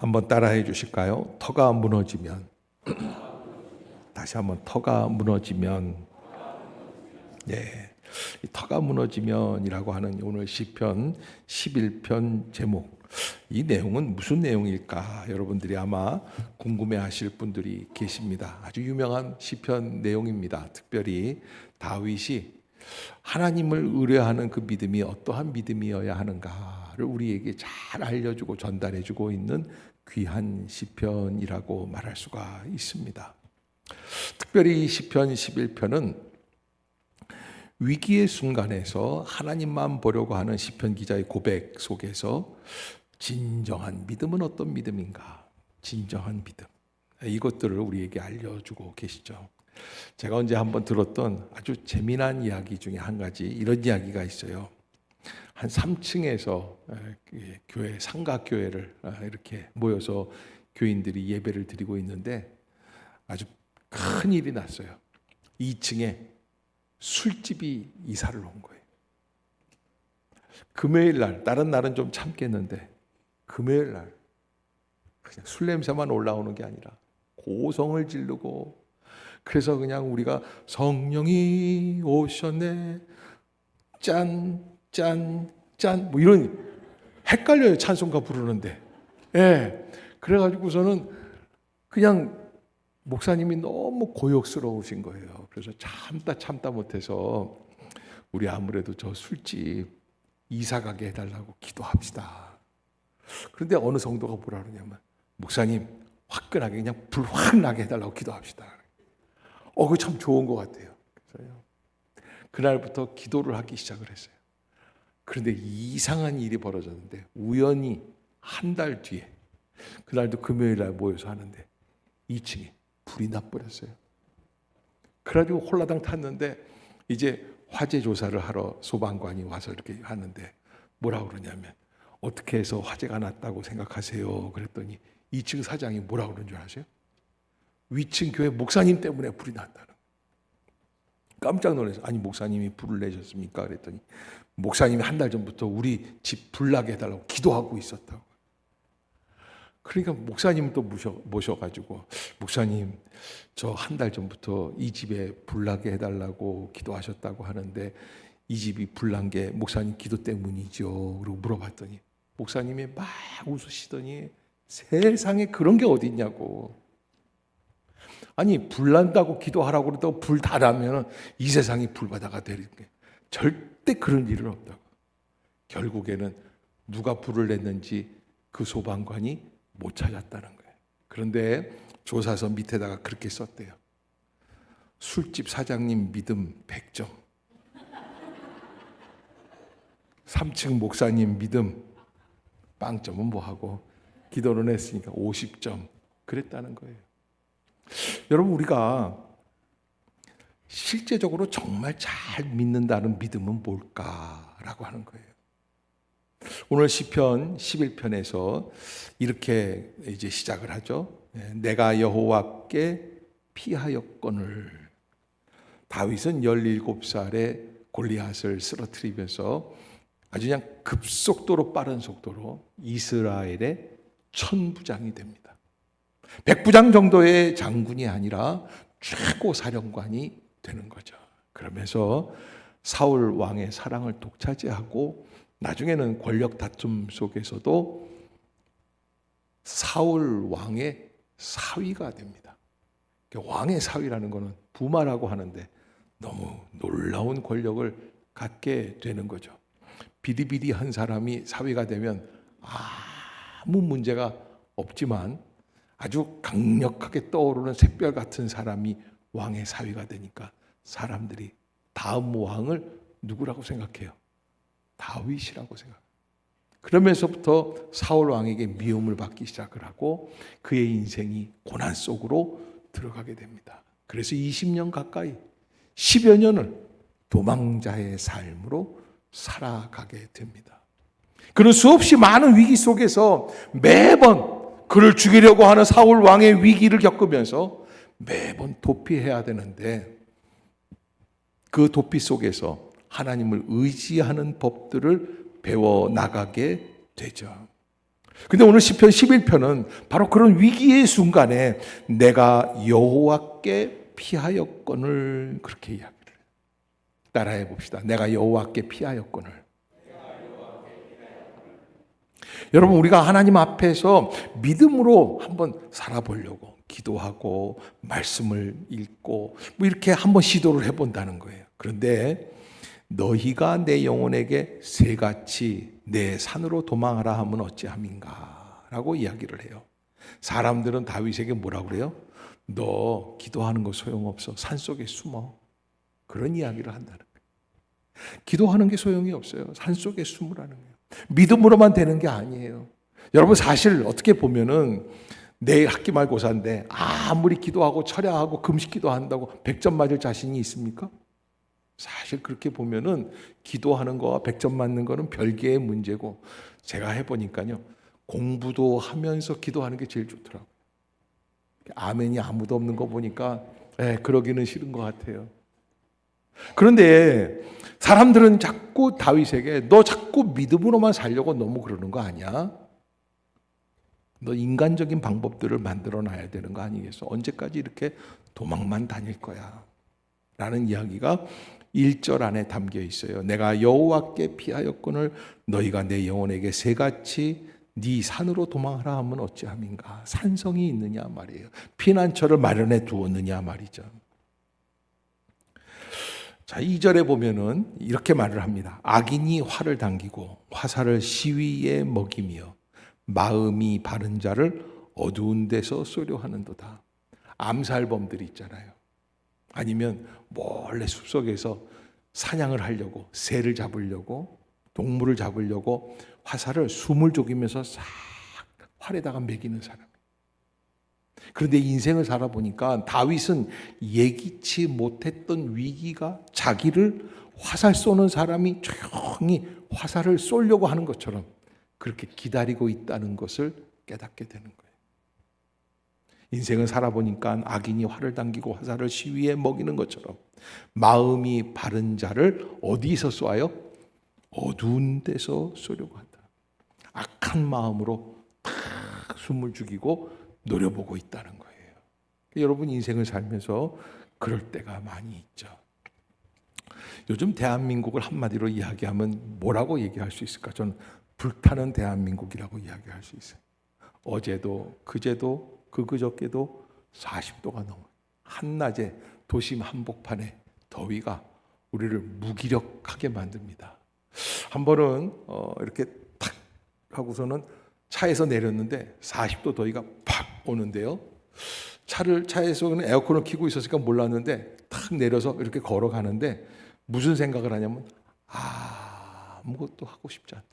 한번 따라해 주실까요? 터가 무너지면. 다시 한번 터가 무너지면. 네. 이 터가 무너지면이라고 하는 오늘 시편 11편 제목, 이 내용은 무슨 내용일까? 여러분들이 아마 궁금해하실 분들이 계십니다. 아주 유명한 시편 내용입니다. 특별히 다윗이 하나님을 의뢰하는 그 믿음이 어떠한 믿음이어야 하는가를 우리에게 잘 알려주고 전달해주고 있는 귀한 시편이라고 말할 수가 있습니다. 특별히 시편 11편은 위기의 순간에서 하나님만 보려고 하는 시편 기자의 고백 속에서 진정한 믿음은 어떤 믿음인가? 진정한 믿음. 이것들을 우리에게 알려주고 계시죠. 제가 언제 한번 들었던 아주 재미난 이야기 중에 한 가지, 이런 이야기가 있어요. 한 3층에서 교회, 삼각교회를 이렇게 모여서 교인들이 예배를 드리고 있는데 아주 큰 일이 났어요. 2층에 술집이 이사를 온 거예요. 금요일 날, 다른 날은 좀 참겠는데 금요일 날 그냥 술 냄새만 올라오는 게 아니라 고성을 지르고, 그래서 그냥 우리가 성령이 오셨네 짠 짠 짠 뭐 이런 헷갈려요. 찬송가 부르는데. 예. 그래가지고서는 그냥 목사님이 너무 고역스러우신 거예요. 그래서 참다 못해서 우리 아무래도 저 술집 이사 가게 해달라고 기도합시다. 그런데 어느 성도가 뭐라 그러냐면, 목사님 화끈하게 그냥 불 확 나게 해달라고 기도합시다. 그거 참 좋은 것 같아요. 그래서요, 그날부터 기도를 하기 시작을 했어요. 그런데 이상한 일이 벌어졌는데, 우연히 한 달 뒤에 그날도 금요일 날 모여서 하는데 2층에 불이 나버렸어요. 그래가지고 홀라당 탔는데 이제 화재 조사를 하러 소방관이 와서 이렇게 하는데 뭐라고 그러냐면, 어떻게 해서 화재가 났다고 생각하세요? 그랬더니 2층 사장이 뭐라고 그러는 줄 아세요? 위층 교회 목사님 때문에 불이 났다는. 깜짝 놀라서, 아니 목사님이 불을 내셨습니까? 그랬더니 목사님이 한 달 전부터 우리 집 불나게 해달라고 기도하고 있었다고. 그러니까 목사님을 또 모셔가지고, 목사님 저 한 달 전부터 이 집에 불나게 해달라고 기도하셨다고 하는데 이 집이 불난 게 목사님 기도 때문이죠? 그리고 물어봤더니 목사님이 막 웃으시더니, 세상에 그런 게 어디 있냐고. 아니 불난다고 기도하라고 그러다가 불 다 나면 이 세상이 불바다가 되는 게 절대 그런 일은 없다고. 결국에는 누가 불을 냈는지 그 소방관이 못 찾았다는 거예요. 그런데 조사서 밑에다가 그렇게 썼대요. 술집 사장님 믿음 100점, 3층 목사님 믿음 빵점은 뭐하고, 기도는 했으니까 50점 그랬다는 거예요. 여러분, 우리가 실제적으로 정말 잘 믿는다는 믿음은 뭘까라고 하는 거예요. 오늘 시편 11편에서 이렇게 이제 시작을 하죠. 내가 여호와께 피하였거늘. 다윗은 17살에 골리앗을 쓰러뜨리면서 아주 그냥 급속도로, 빠른 속도로 이스라엘의 천부장이 됩니다. 백부장 정도의 장군이 아니라 최고 사령관이 되는 거죠. 그러면서 사울 왕의 사랑을 독차지하고 나중에는 권력 다툼 속에서도 사울 왕의 사위가 됩니다. 왕의 사위라는 것은 부마라고 하는데 너무 놀라운 권력을 갖게 되는 거죠. 비리비리한 사람이 사위가 되면 아무 문제가 없지만 아주 강력하게 떠오르는 샛별 같은 사람이 왕의 사위가 되니까 사람들이 다음 왕을 누구라고 생각해요? 다윗이라고 생각해요. 그러면서부터 사울 왕에게 미움을 받기 시작을 하고 그의 인생이 고난 속으로 들어가게 됩니다. 그래서 20년 가까이 10여 년을 도망자의 삶으로 살아가게 됩니다. 그는 수없이 많은 위기 속에서 매번 그를 죽이려고 하는 사울 왕의 위기를 겪으면서 매번 도피해야 되는데, 그 도피 속에서 하나님을 의지하는 법들을 배워나가게 되죠. 근데 오늘 시편 11편은 바로 그런 위기의 순간에 내가 여호와께 피하였거늘 그렇게 이야기를 해요. 따라해 봅시다. 내가 여호와께 피하였거늘. 여러분, 우리가 하나님 앞에서 믿음으로 한번 살아보려고 기도하고 말씀을 읽고 뭐 이렇게 한번 시도를 해본다는 거예요. 그런데 너희가 내 영혼에게 새같이 내 산으로 도망하라 하면 어찌함인가 라고 이야기를 해요. 사람들은 다윗에게 뭐라고 그래요? 너 기도하는 거 소용없어. 산속에 숨어. 그런 이야기를 한다는 거예요. 기도하는 게 소용이 없어요. 산속에 숨으라는 거예요. 믿음으로만 되는 게 아니에요. 여러분, 사실 어떻게 보면은 내일 학기말고사인데 아무리 기도하고 철야하고 금식기도 한다고 100점 맞을 자신이 있습니까? 사실 그렇게 보면은 기도하는 거와 100점 맞는 거는 별개의 문제고, 제가 해보니까요, 공부도 하면서 기도하는 게 제일 좋더라고요. 아멘이 아무도 없는 거 보니까 그러기는 싫은 것 같아요. 그런데 사람들은 자꾸 다윗에게 너 자꾸 믿음으로만 살려고 너무 그러는 거 아니야? 너 인간적인 방법들을 만들어 놔야 되는 거 아니겠어? 언제까지 이렇게 도망만 다닐 거야? 라는 이야기가 1절 안에 담겨 있어요. 내가 여호와께 피하였거늘 너희가 내 영혼에게 새같이 네 산으로 도망하라 하면 어찌함인가? 산성이 있느냐 말이에요. 피난처를 마련해 두었느냐 말이죠. 자, 2절에 보면은 이렇게 말을 합니다. 악인이 활을 당기고 화살을 시위에 먹이며 마음이 바른 자를 어두운 데서 쏘려 하는도다. 암살범들이 있잖아요. 아니면 몰래 숲속에서 사냥을 하려고, 새를 잡으려고, 동물을 잡으려고 화살을 숨을 죽이면서 싹 활에다가 매기는 사람. 그런데 인생을 살아보니까 다윗은 예기치 못했던 위기가 자기를 화살 쏘는 사람이 조용히 화살을 쏘려고 하는 것처럼 그렇게 기다리고 있다는 것을 깨닫게 되는 거예요. 인생을 살아보니까 악인이 활을 당기고 화살을 시위에 먹이는 것처럼 마음이 바른 자를 어디서 쏘아요? 어두운 데서 쏘려고 한다. 악한 마음으로 탁 숨을 죽이고 노려보고 있다는 거예요. 여러분, 인생을 살면서 그럴 때가 많이 있죠. 요즘 대한민국을 한마디로 이야기하면 뭐라고 얘기할 수 있을까? 저는 불타는 대한민국이라고 이야기할 수 있어요. 어제도 그제도 그저께도 40도가 넘어요. 한낮에 도심 한복판에 더위가 우리를 무기력하게 만듭니다. 한 번은 이렇게 탁 하고서는 차에서 내렸는데 40도 더위가 팍 오는데요. 차에서는 에어컨을 켜고 있었으니까 몰랐는데 탁 내려서 이렇게 걸어가는데 무슨 생각을 하냐면 아무것도 하고 싶지 않다.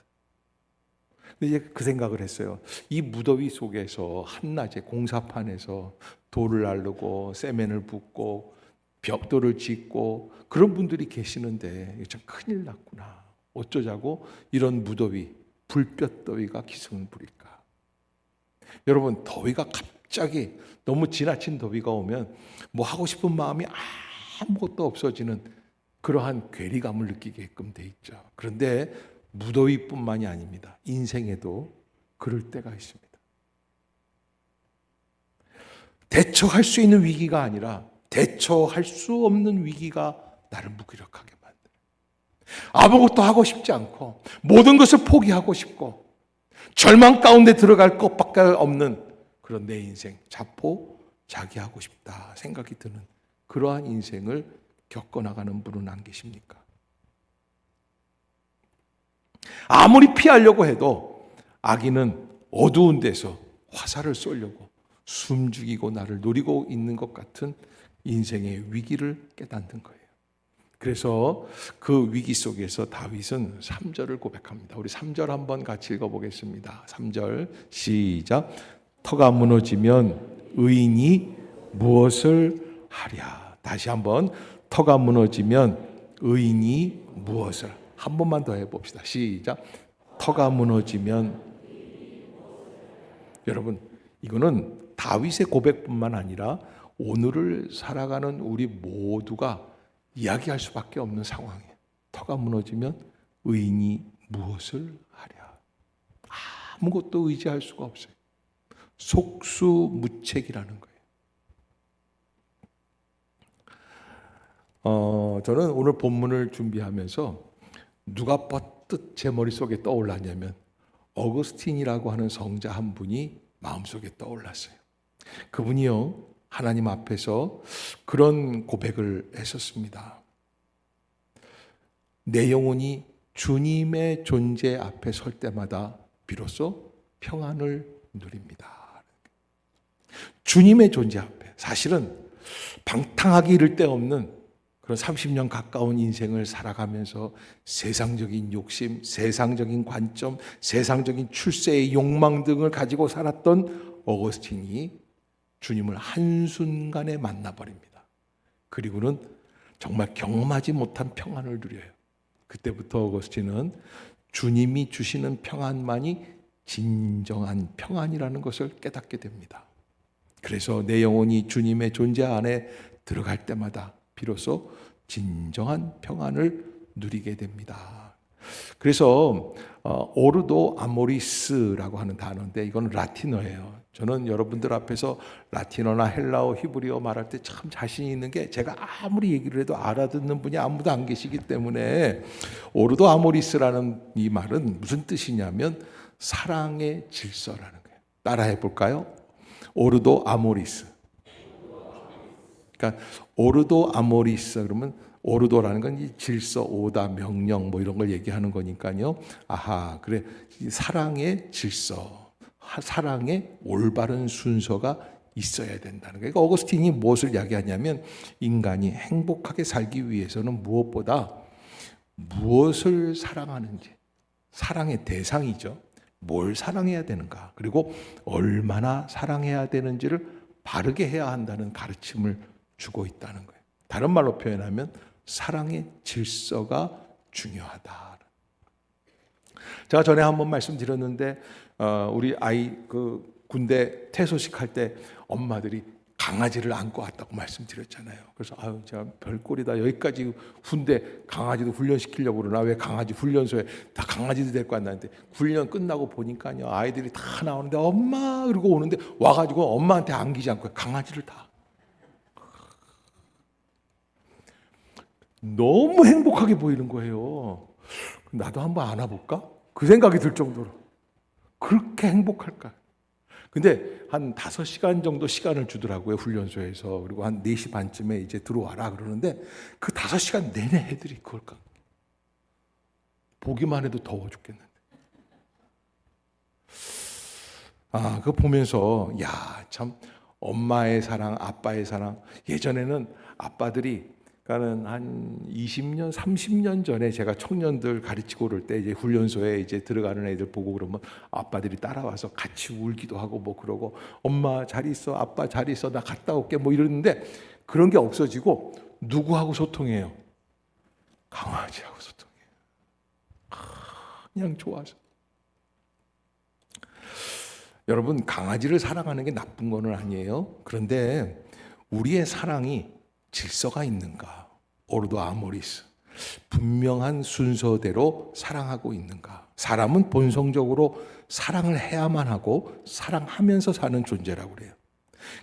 근데 이제 그 생각을 했어요. 이 무더위 속에서 한낮에 공사판에서 돌을 나르고 세멘을 붓고 벽돌을 짓고 그런 분들이 계시는데 참 큰일 났구나. 어쩌자고 이런 무더위, 불볕더위가 기승을 부릴까. 여러분, 더위가 갑자기 너무 지나친 더위가 오면 뭐 하고 싶은 마음이 아무것도 없어지는 그러한 괴리감을 느끼게끔 돼 있죠. 그런데 무더위뿐만이 아닙니다. 인생에도 그럴 때가 있습니다. 대처할 수 있는 위기가 아니라 대처할 수 없는 위기가 나를 무기력하게 만들어요. 아무것도 하고 싶지 않고 모든 것을 포기하고 싶고 절망 가운데 들어갈 것밖에 없는 그런 내 인생, 자포자기하고 싶다 생각이 드는 그러한 인생을 겪어나가는 분은 안 계십니까? 아무리 피하려고 해도 악인은 어두운 데서 화살을 쏘려고 숨죽이고 나를 노리고 있는 것 같은 인생의 위기를 깨닫는 거예요. 그래서 그 위기 속에서 다윗은 3절을 고백합니다. 우리 3절 한번 같이 읽어보겠습니다. 3절 시작. 터가 무너지면 의인이 무엇을 하랴. 다시 한번 터가 무너지면 의인이 무엇을. 한 번만 더 해봅시다. 시작. 터가 무너지면. 여러분, 이거는 다윗의 고백뿐만 아니라 오늘을 살아가는 우리 모두가 이야기할 수밖에 없는 상황이에요. 터가 무너지면 의인이 무엇을 하랴. 아무것도 의지할 수가 없어요. 속수무책이라는 거예요. 저는 오늘 본문을 준비하면서 누가 버뜩 제 머릿속에 떠올랐냐면 어거스틴이라고 하는 성자 한 분이 마음속에 떠올랐어요. 그분이요, 하나님 앞에서 그런 고백을 했었습니다. 내 영혼이 주님의 존재 앞에 설 때마다 비로소 평안을 누립니다. 주님의 존재 앞에, 사실은 방탕하기 이를 데 없는 그런 30년 가까운 인생을 살아가면서 세상적인 욕심, 세상적인 관점, 세상적인 출세의 욕망 등을 가지고 살았던 어거스틴이 주님을 한순간에 만나버립니다. 그리고는 정말 경험하지 못한 평안을 누려요. 그때부터 어거스틴은 주님이 주시는 평안만이 진정한 평안이라는 것을 깨닫게 됩니다. 그래서 내 영혼이 주님의 존재 안에 들어갈 때마다 비로소 진정한 평안을 누리게 됩니다. 그래서 오르도 아모리스라고 하는 단어인데 이건 라틴어예요. 저는 여러분들 앞에서 라틴어나 헬라어, 히브리어 말할 때 참 자신이 있는 게 제가 아무리 얘기를 해도 알아듣는 분이 아무도 안 계시기 때문에 오르도 아모리스라는 이 말은 무슨 뜻이냐면 사랑의 질서라는 거예요. 따라해 볼까요? 오르도 아모리스. 그러니까 오르도 아모리스 그러면 오르도라는 건 이 질서, 오다, 명령 뭐 이런 걸 얘기하는 거니까요. 아하, 그래. 사랑의 질서, 사랑의 올바른 순서가 있어야 된다는 거예요. 그러니까 어거스틴이 무엇을 이야기하냐면 인간이 행복하게 살기 위해서는 무엇보다 무엇을 사랑하는지, 사랑의 대상이죠. 뭘 사랑해야 되는가, 그리고 얼마나 사랑해야 되는지를 바르게 해야 한다는 가르침을 주고 있다는 거예요. 다른 말로 표현하면 사랑의 질서가 중요하다. 제가 전에 한번 말씀드렸는데 우리 아이 그 군대 퇴소식 할 때 엄마들이 강아지를 안고 왔다고 말씀드렸잖아요. 그래서 아유 제가 별꼴이다. 여기까지 군대 강아지도 훈련시키려고 그러나 왜 강아지 훈련소에 다 강아지도 데리고 왔나는데 훈련 끝나고 보니까요 아이들이 다 나오는데 엄마 그러고 오는데 와가지고 엄마한테 안기지 않고 강아지를 다 너무 행복하게 보이는 거예요. 나도 한번 안아볼까? 그 생각이 들 정도로 그렇게 행복할까? 근데 한 5시간 정도 시간을 주더라고요, 훈련소에서. 그리고 한 4시 반쯤에 이제 들어와라 그러는데 그 5시간 내내 애들이 그걸 까. 보기만 해도 더워 죽겠는데. 그거 보면서 야, 참 엄마의 사랑, 아빠의 사랑. 예전에는 아빠들이 그러니까는 한 20년, 30년 전에 제가 청년들 가르치고 그럴 때 이제 훈련소에 이제 들어가는 애들 보고 그러면 아빠들이 따라와서 같이 울기도 하고 뭐 그러고 엄마 잘 있어, 아빠 잘 있어, 나 갔다 올게 뭐 이러는데 그런 게 없어지고 누구하고 소통해요? 강아지하고 소통해요. 그냥 좋아서. 여러분 강아지를 사랑하는 게 나쁜 거는 아니에요. 그런데 우리의 사랑이 질서가 있는가? 오르도 아모리스. 분명한 순서대로 사랑하고 있는가? 사람은 본성적으로 사랑을 해야만 하고 사랑하면서 사는 존재라고 그래요.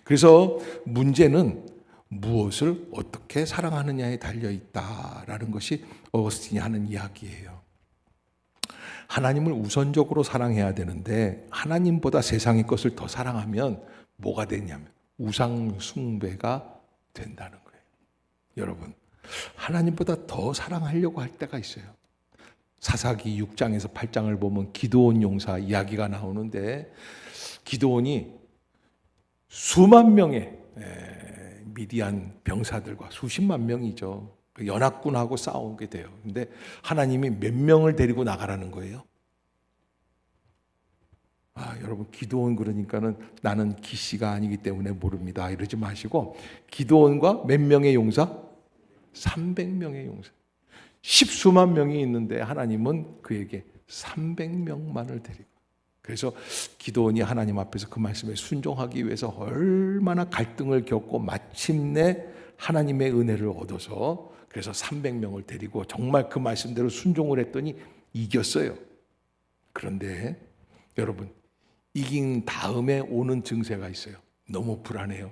그래서 문제는 무엇을 어떻게 사랑하느냐에 달려 있다라는 것이 어거스틴이 하는 이야기예요. 하나님을 우선적으로 사랑해야 되는데 하나님보다 세상의 것을 더 사랑하면 뭐가 되냐면 우상 숭배가 된다는 거예요. 여러분, 하나님보다 더 사랑하려고 할 때가 있어요. 사사기 6장에서 8장을 보면 기드온 용사 이야기가 나오는데 기드온이 수만 명의 미디안 병사들과 수십만 명이죠. 연합군하고 싸우게 돼요. 근데 하나님이 몇 명을 데리고 나가라는 거예요. 여러분 기드온 그러니까는 나는 기씨가 아니기 때문에 모릅니다. 이러지 마시고 기드온과 몇 명의 용사? 300명의 용사. 십수만 명이 있는데 하나님은 그에게 300명만을 데리고. 그래서 기드온이 하나님 앞에서 그 말씀에 순종하기 위해서 얼마나 갈등을 겪고 마침내 하나님의 은혜를 얻어서 그래서 300명을 데리고 정말 그 말씀대로 순종을 했더니 이겼어요. 그런데 여러분, 이긴 다음에 오는 증세가 있어요. 너무 불안해요.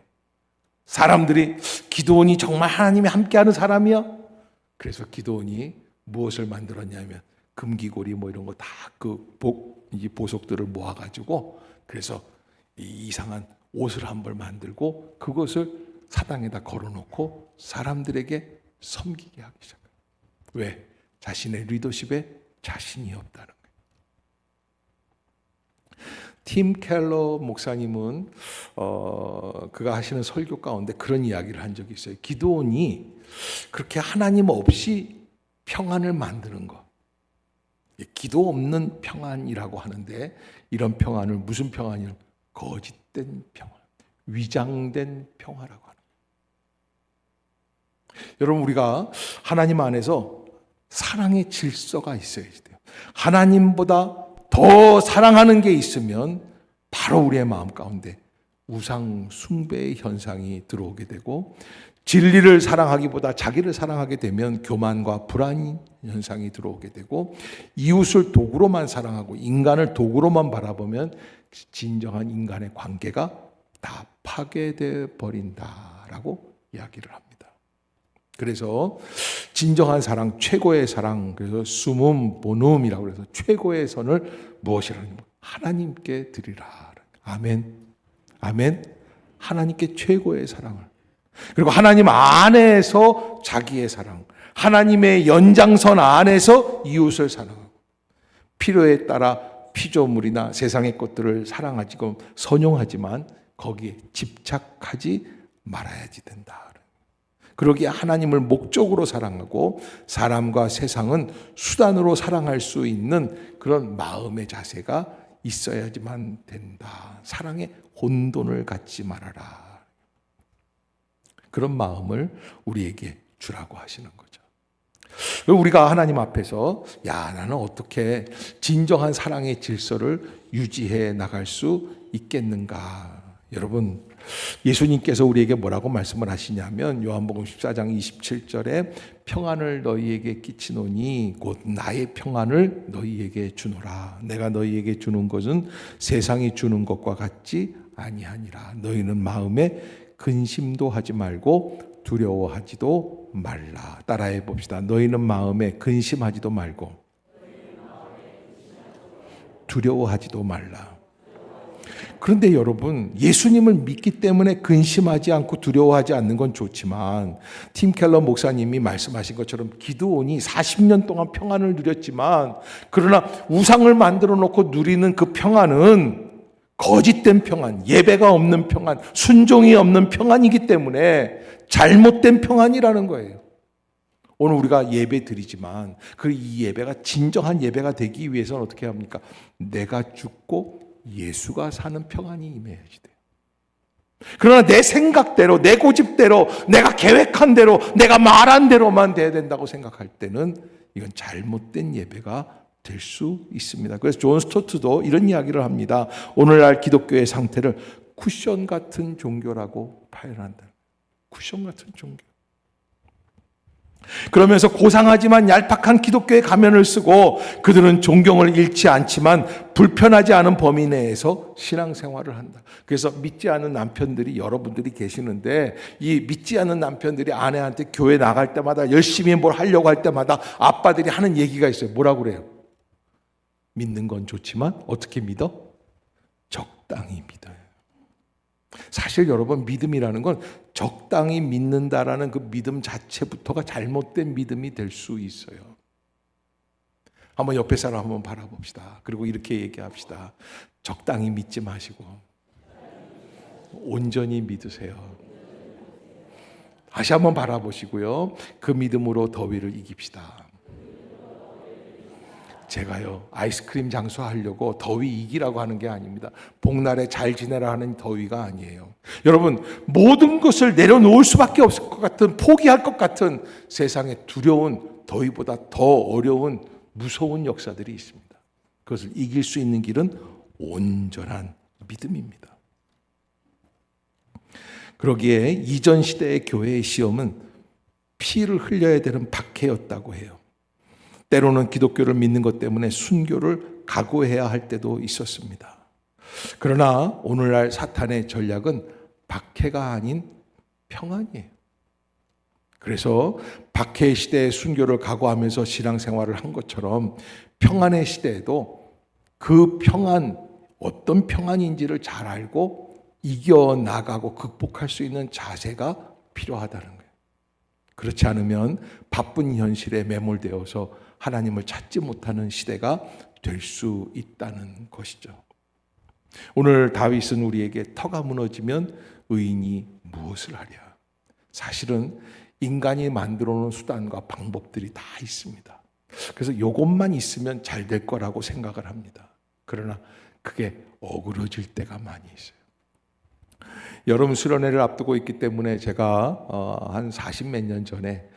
사람들이 기드온이 정말 하나님이 함께하는 사람이야? 그래서 기드온이 무엇을 만들었냐면 금기고리 뭐 이런 거 다 이 보석들을 모아가지고 그래서 이 이상한 옷을 한 벌 만들고 그것을 사당에다 걸어놓고 사람들에게 섬기게 하기 시작해요. 왜? 자신의 리더십에 자신이 없다는 거예요. 팀 켈러 목사님은 그가 하시는 설교 가운데 그런 이야기를 한 적이 있어요. 기드온이 그렇게 하나님 없이 평안을 만드는 것, 기도 없는 평안이라고 하는데 이런 평안을 무슨 평안이냐면 거짓된 평안, 위장된 평화라고 하는 거예요. 여러분, 우리가 하나님 안에서 사랑의 질서가 있어야 돼요. 하나님보다 더 사랑하는 게 있으면 바로 우리의 마음 가운데 우상 숭배의 현상이 들어오게 되고, 진리를 사랑하기보다 자기를 사랑하게 되면 교만과 불안 현상이 들어오게 되고, 이웃을 도구로만 사랑하고 인간을 도구로만 바라보면 진정한 인간의 관계가 다 파괴되어 버린다라고 이야기를 합니다. 그래서 진정한 사랑, 최고의 사랑, 그래서 수문 보눔이라고 해서 최고의 선을 무엇이라는 하나님께 드리라. 아멘. 아멘. 하나님께 최고의 사랑을, 그리고 하나님 안에서 자기의 사랑, 하나님의 연장선 안에서 이웃을 사랑하고, 필요에 따라 피조물이나 세상의 것들을 사랑하지고 선용하지만 거기에 집착하지 말아야지 된다. 그러기에 하나님을 목적으로 사랑하고 사람과 세상은 수단으로 사랑할 수 있는 그런 마음의 자세가 있어야지만 된다. 사랑에 혼돈을 갖지 말아라. 그런 마음을 우리에게 주라고 하시는 거죠. 우리가 하나님 앞에서 나는 어떻게 진정한 사랑의 질서를 유지해 나갈 수 있겠는가? 여러분, 예수님께서 우리에게 뭐라고 말씀을 하시냐면 요한복음 14장 27절에 평안을 너희에게 끼치노니 곧 나의 평안을 너희에게 주노라. 내가 너희에게 주는 것은 세상이 주는 것과 같지 아니하니라. 너희는 마음에 근심도 하지 말고 두려워하지도 말라. 따라해 봅시다. 너희는 마음에 근심하지도 말고 두려워하지도 말라. 그런데 여러분, 예수님을 믿기 때문에 근심하지 않고 두려워하지 않는 건 좋지만, 팀 켈러 목사님이 말씀하신 것처럼 기드온이 40년 동안 평안을 누렸지만, 그러나 우상을 만들어 놓고 누리는 그 평안은 거짓된 평안, 예배가 없는 평안, 순종이 없는 평안이기 때문에 잘못된 평안이라는 거예요. 오늘 우리가 예배 드리지만 이 예배가 진정한 예배가 되기 위해서는 어떻게 합니까? 내가 죽고 예수가 사는 평안이 임해야지 돼요. 그러나 내 생각대로, 내 고집대로, 내가 계획한 대로, 내가 말한 대로만 돼야 된다고 생각할 때는 이건 잘못된 예배가 될 수 있습니다. 그래서 존 스토트도 이런 이야기를 합니다. 오늘날 기독교의 상태를 쿠션 같은 종교라고 표현한다. 쿠션 같은 종교. 그러면서 고상하지만 얄팍한 기독교의 가면을 쓰고 그들은 존경을 잃지 않지만 불편하지 않은 범위 내에서 신앙생활을 한다. 그래서 믿지 않는 남편들이 여러분들이 계시는데, 이 믿지 않는 남편들이 아내한테 교회 나갈 때마다 열심히 뭘 하려고 할 때마다 아빠들이 하는 얘기가 있어요. 뭐라고 그래요? 믿는 건 좋지만 어떻게 믿어? 적당히 믿어요. 사실 여러분, 믿음이라는 건 적당히 믿는다라는 그 믿음 자체부터가 잘못된 믿음이 될 수 있어요. 한번 옆에 사람 한번 바라봅시다. 그리고 이렇게 얘기합시다. 적당히 믿지 마시고 온전히 믿으세요. 다시 한번 바라보시고요. 그 믿음으로 더위를 이깁시다. 제가요, 아이스크림 장수하려고 더위 이기라고 하는 게 아닙니다. 복날에 잘 지내라 하는 더위가 아니에요. 여러분, 모든 것을 내려놓을 수밖에 없을 것 같은, 포기할 것 같은 세상에 두려운 더위보다 더 어려운 무서운 역사들이 있습니다. 그것을 이길 수 있는 길은 온전한 믿음입니다. 그러기에 이전 시대의 교회의 시험은 피를 흘려야 되는 박해였다고 해요. 때로는 기독교를 믿는 것 때문에 순교를 각오해야 할 때도 있었습니다. 그러나 오늘날 사탄의 전략은 박해가 아닌 평안이에요. 그래서 박해의 시대의 순교를 각오하면서 신앙생활을 한 것처럼 평안의 시대에도 그 평안, 어떤 평안인지를 잘 알고 이겨나가고 극복할 수 있는 자세가 필요하다는 거예요. 그렇지 않으면 바쁜 현실에 매몰되어서 하나님을 찾지 못하는 시대가 될 수 있다는 것이죠. 오늘 다윗은 우리에게 터가 무너지면 의인이 무엇을 하랴. 사실은 인간이 만들어 놓은 수단과 방법들이 다 있습니다. 그래서 이것만 있으면 잘 될 거라고 생각을 합니다. 그러나 그게 어그러질 때가 많이 있어요. 여름 수련회를 앞두고 있기 때문에 제가 한 40몇 년 전에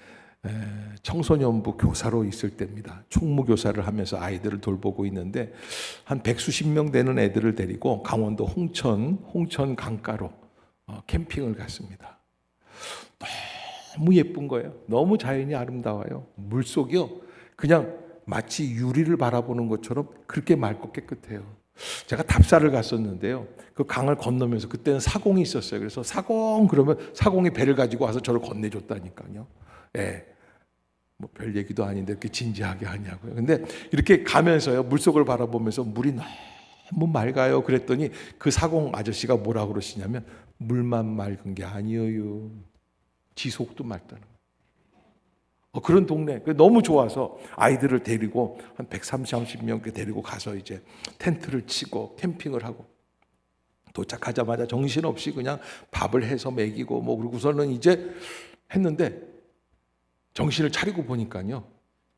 청소년부 교사로 있을 때입니다. 총무교사를 하면서 아이들을 돌보고 있는데 한 100수십 명 되는 애들을 데리고 강원도 홍천 강가로 캠핑을 갔습니다. 너무 예쁜 거예요. 너무 자연이 아름다워요. 물속이요, 그냥 마치 유리를 바라보는 것처럼 그렇게 맑고 깨끗해요. 제가 답사를 갔었는데요, 그 강을 건너면서 그때는 사공이 있었어요. 그래서 사공 그러면 사공이 배를 가지고 와서 저를 건네줬다니까요. 예, 뭐 별 얘기도 아닌데 이렇게 진지하게 하냐고요. 근데 이렇게 가면서요, 물속을 바라보면서 물이 너무 맑아요. 그랬더니 그 사공 아저씨가 뭐라고 그러시냐면, 물만 맑은 게 아니에요, 지속도 맑다는 거예요. 그런 동네 너무 좋아서 아이들을 데리고 한 130명 데리고 가서 이제 텐트를 치고 캠핑을 하고, 도착하자마자 정신없이 그냥 밥을 해서 먹이고 뭐 그러고서는 이제 했는데, 정신을 차리고 보니까요,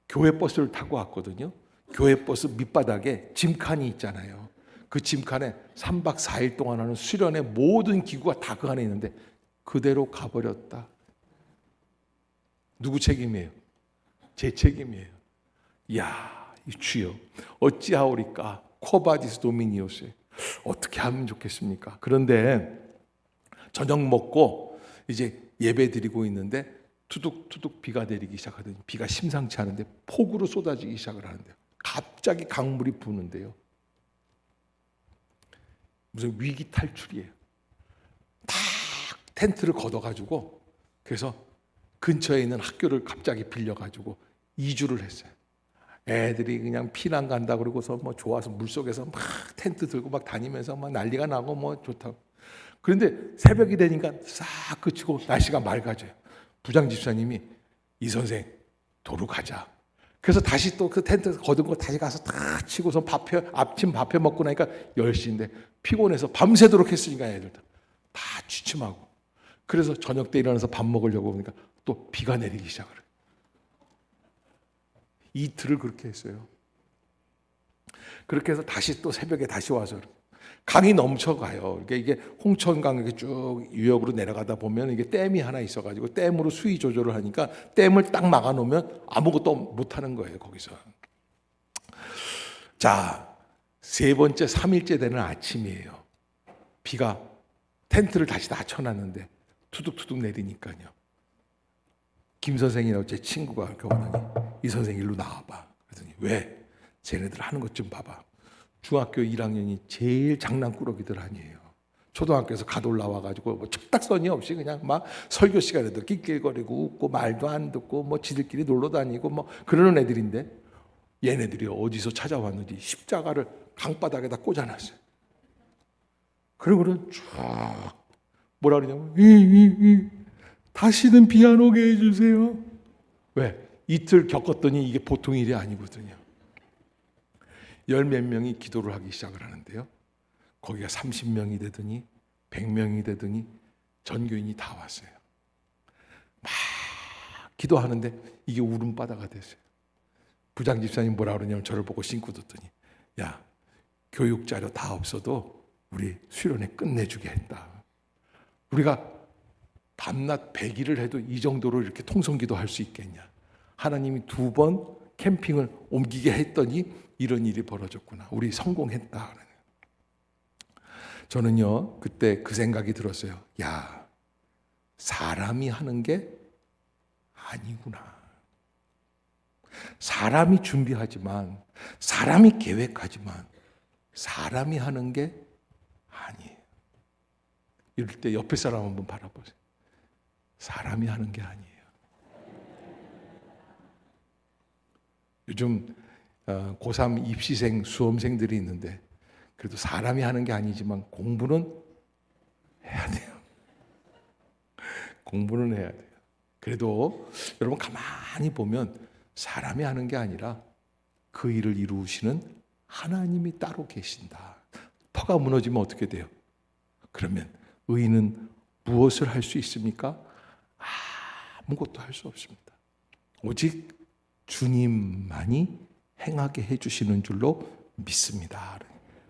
교회 버스를 타고 왔거든요. 교회 버스 밑바닥에 짐칸이 있잖아요. 그 짐칸에 3박 4일 동안 하는 수련의 모든 기구가 다 그 안에 있는데 그대로 가버렸다. 누구 책임이에요? 제 책임이에요. 이야, 주여 어찌하오리까 쿼바디스 도미니오스. 어떻게 하면 좋겠습니까? 그런데 저녁 먹고 이제 예배 드리고 있는데 투둑투둑 비가 내리기 시작하더니, 비가 심상치 않은데 폭우로 쏟아지기 시작을 하는데요. 갑자기 강물이 부는데요, 무슨 위기 탈출이에요. 딱 텐트를 걷어가지고, 그래서 근처에 있는 학교를 갑자기 빌려가지고 2주를 했어요. 애들이 그냥 피난 간다 그러고서 뭐 좋아서 물속에서 막 텐트 들고 막 다니면서 막 난리가 나고 뭐 좋다고. 그런데 새벽이 되니까 싹 그치고 날씨가 맑아져요. 부장 집사님이, 이 선생 도로 가자. 그래서 다시 또 그 텐트 걷은 거 다시 가서 다 치고서 아침 밥해 먹고 나니까 10시인데 피곤해서 밤새도록 했으니까 애들 다 취침하고, 그래서 저녁 때 일어나서 밥 먹으려고 보니까 또 비가 내리기 시작을 해요. 이틀을 그렇게 했어요. 그렇게 해서 다시 또 새벽에 다시 와서 강이 넘쳐가요. 그러니까 이게 홍천강 이렇게 쭉 유역으로 내려가다 보면 이게 댐이 하나 있어가지고 댐으로 수위 조절을 하니까 댐을 딱 막아놓으면 아무것도 못하는 거예요, 거기서. 자, 세 번째 3일째 되는 아침이에요. 비가 텐트를 다시 다 쳐놨는데 투둑투둑 내리니까요. 김 선생이라고 제 친구가 교원하니, 이 선생 일로 나와봐. 그랬더니, 왜? 쟤네들 하는 것 좀 봐봐. 중학교 1학년이 제일 장난꾸러기들 아니에요. 초등학교에서 갓 올라와가지고 뭐 척닥선이 없이 그냥 막 설교 시간에도 낄낄거리고 웃고 말도 안 듣고 뭐 지들끼리 놀러 다니고 뭐 그러는 애들인데, 얘네들이 어디서 찾아왔는지 십자가를 강바닥에다 꽂아놨어요. 그러고는 쭉 뭐라 그러냐면, 다시는 비 안 오게 해주세요. 왜? 이틀 겪었더니 이게 보통 일이 아니거든요. 10몇 명이 기도를 하기 시작을 하는데요, 거기가 30명이 되더니 100명이 되더니 전교인이 다 왔어요. 막 기도하는데 이게 울음바다가 됐어요. 부장 집사님 뭐라 그러냐면, 저를 보고 싱긋 웃더니, 야, 교육 자료 다 없어도 우리 수련회 끝내주게 했다. 우리가 밤낮 100일을 해도 이 정도로 이렇게 통성기도 할 수 있겠냐. 하나님이 2번 캠핑을 옮기게 했더니 이런 일이 벌어졌구나. 우리 성공했다. 저는요, 그때 그 생각이 들었어요. 야, 사람이 하는 게 아니구나. 사람이 준비하지만, 사람이 계획하지만 사람이 하는 게 아니에요. 이럴 때 옆에 사람 한번 바라보세요. 사람이 하는 게 아니에요. 요즘 고3 입시생, 수험생들이 있는데 그래도 사람이 하는 게 아니지만 공부는 해야 돼요. 공부는 해야 돼요. 그래도 여러분 가만히 보면 사람이 하는 게 아니라 그 일을 이루시는 하나님이 따로 계신다. 터가 무너지면 어떻게 돼요? 그러면 의인은 무엇을 할 수 있습니까? 아무것도 할 수 없습니다. 오직 주님만이 행하게 해주시는 줄로 믿습니다.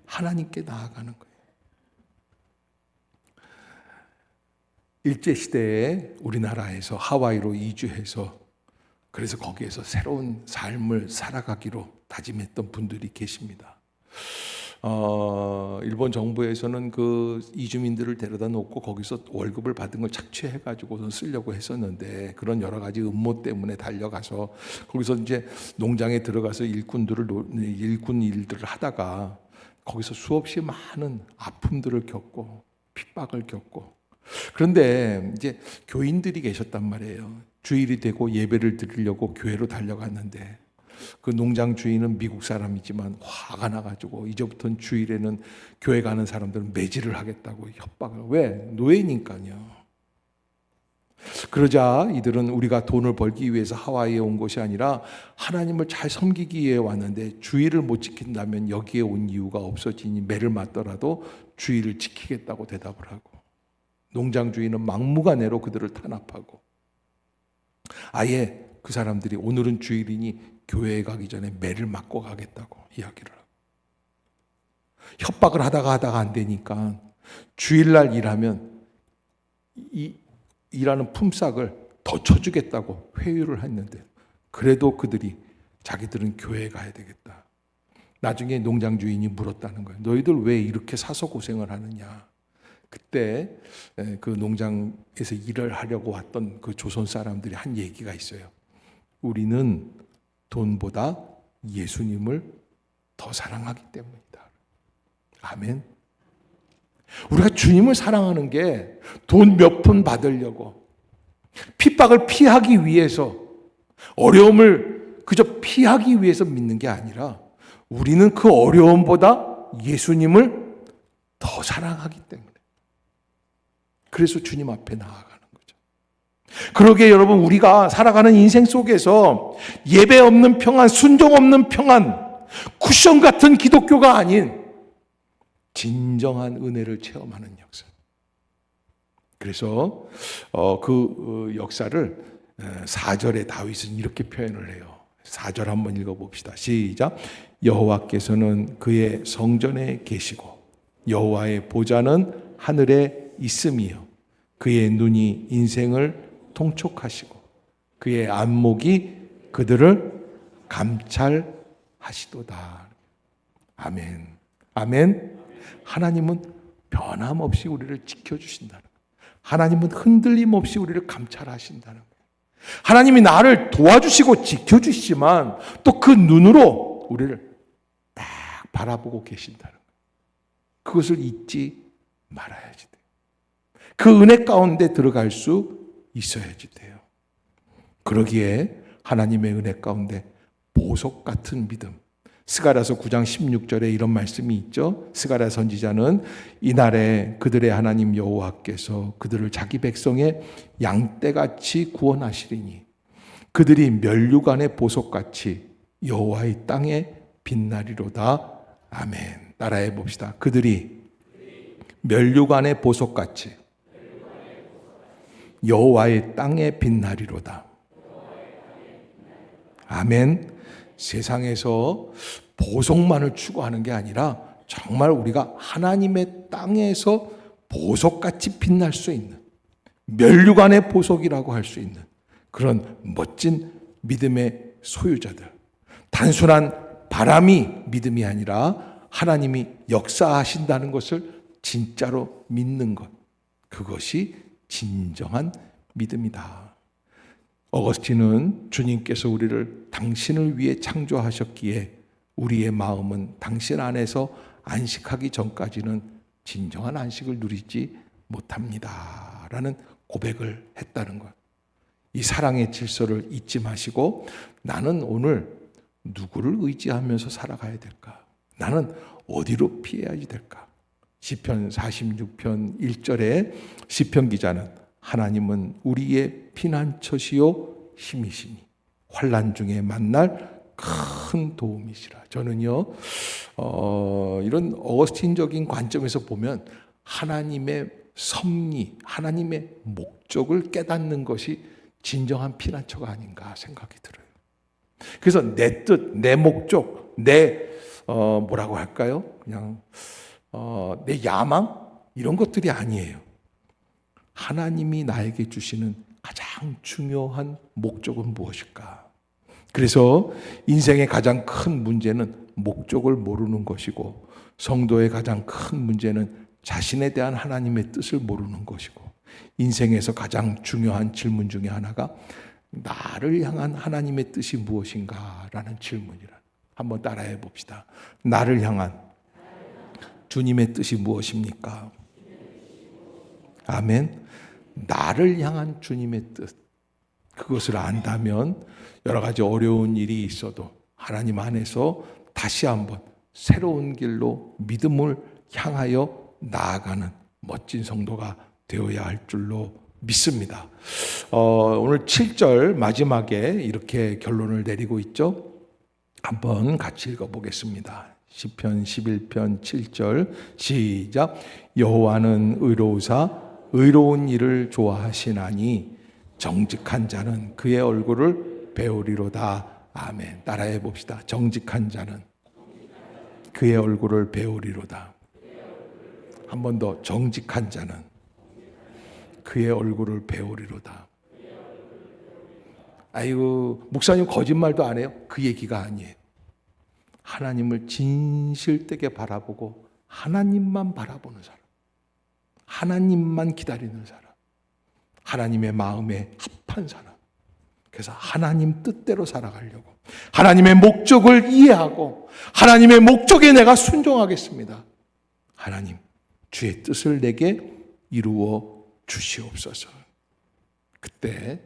하나님께 나아가는 거예요. 일제시대에 우리나라에서 하와이로 이주해서 그래서 거기에서 새로운 삶을 살아가기로 다짐했던 분들이 계십니다. 일본 정부에서는 그 이주민들을 데려다 놓고 거기서 월급을 받은 걸 착취해가지고 쓰려고 했었는데 그런 여러 가지 음모 때문에 달려가서 거기서 이제 농장에 들어가서 일꾼 일들을 하다가 거기서 수없이 많은 아픔들을 겪고 핍박을 겪고 그런데 이제 교인들이 계셨단 말이에요. 주일이 되고 예배를 드리려고 교회로 달려갔는데 그 농장 주인은 미국 사람이지만 화가 나가지고 이제부터는 주일에는 교회 가는 사람들은 매질을 하겠다고 협박을. 왜? 노예니까요. 그러자 이들은 우리가 돈을 벌기 위해서 하와이에 온 것이 아니라 하나님을 잘 섬기기 위해 왔는데 주일을 못 지킨다면 여기에 온 이유가 없어지니 매를 맞더라도 주일을 지키겠다고 대답을 하고 농장 주인은 막무가내로 그들을 탄압하고 아예 그 사람들이 오늘은 주일이니 교회에 가기 전에 매를 맞고 가겠다고 이야기를 하고 협박을 하다가 안 되니까 주일날 일하면 일하는 품삯을 더 쳐주겠다고 회유를 했는데 그래도 그들이 자기들은 교회에 가야 되겠다. 나중에 농장 주인이 물었다는 거예요. 너희들 왜 이렇게 사서 고생을 하느냐. 그때 그 농장에서 일을 하려고 왔던 그 조선 사람들이 한 얘기가 있어요. 우리는 돈보다 예수님을 더 사랑하기 때문이다. 아멘. 우리가 주님을 사랑하는 게 돈 몇 푼 받으려고 핍박을 피하기 위해서 어려움을 그저 피하기 위해서 믿는 게 아니라 우리는 그 어려움보다 예수님을 더 사랑하기 때문에 그래서 주님 앞에 나아가는 거죠. 그러기에 여러분 우리가 살아가는 인생 속에서 예배 없는 평안, 순종 없는 평안, 쿠션 같은 기독교가 아닌 진정한 은혜를 체험하는 역사. 그래서 그 역사를 4절에 다윗은 이렇게 표현을 해요. 4절 한번 읽어봅시다. 시작. 여호와께서는 그의 성전에 계시고 여호와의 보좌는 하늘에 있음이요 그의 눈이 인생을 통촉하시고 그의 안목이 그들을 감찰하시도다. 아멘. 아멘. 하나님은 변함없이 우리를 지켜주신다는 거예요. 하나님은 흔들림 없이 우리를 감찰하신다는 거예요. 하나님이 나를 도와주시고 지켜주시지만 또 그 눈으로 우리를 딱 바라보고 계신다는 거예요. 그것을 잊지 말아야지 돼요. 그 은혜 가운데 들어갈 수 있어야지 돼요. 그러기에 하나님의 은혜 가운데 보석 같은 믿음. 스가랴서 9장 16절에 이런 말씀이 있죠. 스가랴 선지자는 이날에 그들의 하나님 여호와께서 그들을 자기 백성의 양떼같이 구원하시리니 그들이 면류관의 보석같이 여호와의 땅에 빛나리로다. 아멘. 따라해 봅시다. 그들이 면류관의 보석같이 여호와의 땅에 빛나리로다. 아멘. 세상에서 보석만을 추구하는 게 아니라 정말 우리가 하나님의 땅에서 보석같이 빛날 수 있는 면류관의 보석이라고 할 수 있는 그런 멋진 믿음의 소유자들. 단순한 바람이 믿음이 아니라 하나님이 역사하신다는 것을 진짜로 믿는 것. 그것이 진정한 믿음이다. 어거스틴은 주님께서 우리를 당신을 위해 창조하셨기에 우리의 마음은 당신 안에서 안식하기 전까지는 진정한 안식을 누리지 못합니다 라는 고백을 했다는 것. 이 사랑의 질서를 잊지 마시고, 나는 오늘 누구를 의지하면서 살아가야 될까? 나는 어디로 피해야지 될까? 시편 46편 1절에 시편 기자는 하나님은 우리의 피난처시요 힘이시니 환난 중에 만날 큰 도움이시라. 저는요 이런 어거스틴적인 관점에서 보면 하나님의 섭리, 하나님의 목적을 깨닫는 것이 진정한 피난처가 아닌가 생각이 들어요. 그래서 내 뜻, 내 목적, 내 뭐라고 할까요? 그냥 내 야망 이런 것들이 아니에요. 하나님이 나에게 주시는 가장 중요한 목적은 무엇일까? 그래서 인생의 가장 큰 문제는 목적을 모르는 것이고, 성도의 가장 큰 문제는 자신에 대한 하나님의 뜻을 모르는 것이고, 인생에서 가장 중요한 질문 중에 하나가 나를 향한 하나님의 뜻이 무엇인가라는 질문이라. 한번 따라해 봅시다. 나를 향한 주님의 뜻이 무엇입니까? 아멘. 나를 향한 주님의 뜻, 그것을 안다면 여러 가지 어려운 일이 있어도 하나님 안에서 다시 한번 새로운 길로 믿음을 향하여 나아가는 멋진 성도가 되어야 할 줄로 믿습니다. 오늘 7절 마지막에 이렇게 결론을 내리고 있죠. 한번 같이 읽어보겠습니다. 시편 11편 7절 시작. 여호와는 의로우사 의로운 일을 좋아하시나니 정직한 자는 그의 얼굴을 배우리로다. 아멘. 따라해 봅시다. 정직한 자는 그의 얼굴을 배우리로다. 한 번 더. 정직한 자는 그의 얼굴을 배우리로다. 아이고, 목사님 거짓말도 안 해요? 그 얘기가 아니에요. 하나님을 진실되게 바라보고 하나님만 바라보는 사람, 하나님만 기다리는 사람, 하나님의 마음에 합한 사람. 그래서 하나님 뜻대로 살아가려고, 하나님의 목적을 이해하고 하나님의 목적에 내가 순종하겠습니다. 하나님, 주의 뜻을 내게 이루어 주시옵소서. 그때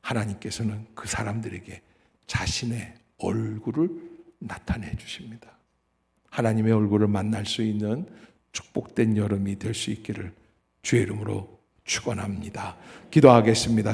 하나님께서는 그 사람들에게 자신의 얼굴을 나타내 주십니다. 하나님의 얼굴을 만날 수 있는 축복된 여름이 될 수 있기를 주의 이름으로 축원합니다. 기도하겠습니다.